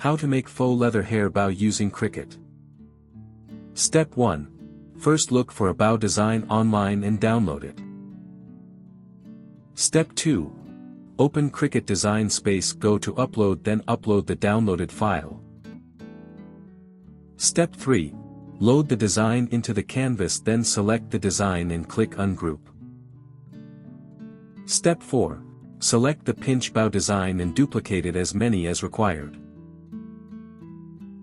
How to make faux leather hair bow using Cricut. Step 1. First look for a bow design online and download it. Step 2. Open Cricut Design Space, go to Upload, then upload the downloaded file. Step 3. Load the design into the canvas, then select the design and click Ungroup. Step 4. Select the pinch bow design and duplicate it as many as required.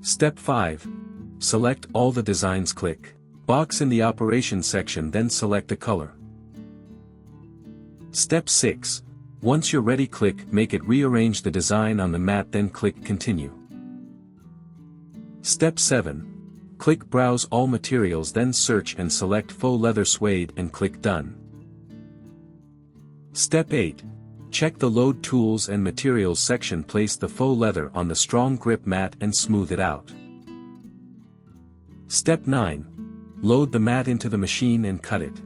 Step 5. Select all the designs, click box in the operation section, then select a color. Step 6. Once you're ready, click Make it, rearrange the design on the mat, then click Continue. Step 7. Click Browse all materials, then search and select faux leather suede and click Done. Step 8. Check the Load Tools and Materials section, place the faux leather on the strong grip mat and smooth it out. Step 9. Load the mat into the machine and cut it.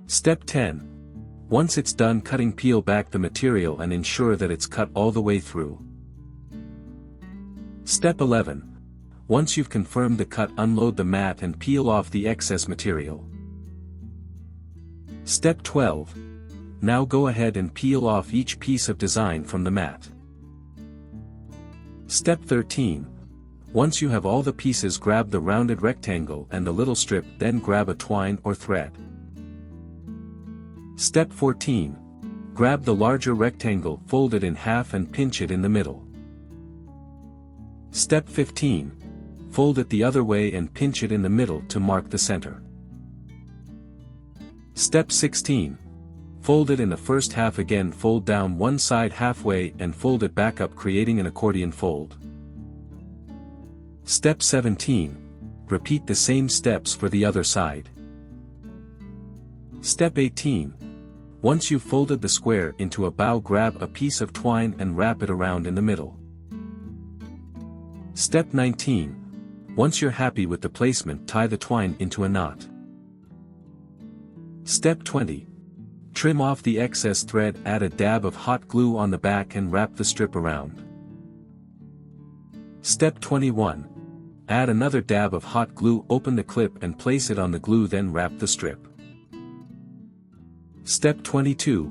Step 10. Once it's done cutting, peel back the material and ensure that it's cut all the way through. Step 11. Once you've confirmed the cut, unload the mat and peel off the excess material. Step 12. Now go ahead and peel off each piece of design from the mat. Step 13. Once you have all the pieces, grab the rounded rectangle and the little strip, then grab a twine or thread. Step 14. Grab the larger rectangle, fold it in half and pinch it in the middle. Step 15. Fold it the other way and pinch it in the middle to mark the center. Step 16. Fold it in the first half again, fold down one side halfway and fold it back up, creating an accordion fold. Step 17. Repeat the same steps for the other side. Step 18. Once you've folded the square into a bow, grab a piece of twine and wrap it around in the middle. Step 19. Once you're happy with the placement, tie the twine into a knot. Step 20. Trim off the excess thread, add a dab of hot glue on the back and wrap the strip around. Step 21. Add another dab of hot glue, open the clip and place it on the glue, then wrap the strip. Step 22.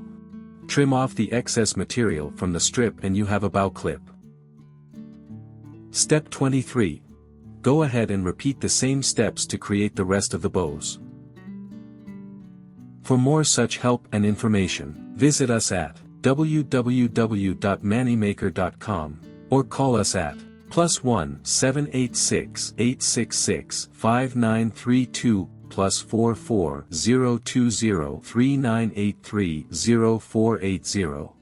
Trim off the excess material from the strip and you have a bow clip. Step 23. Go ahead and repeat the same steps to create the rest of the bows. For more such help and information, visit us at www.mannymaker.com or call us at +1 786 866 5932 +44 020 3983 0480.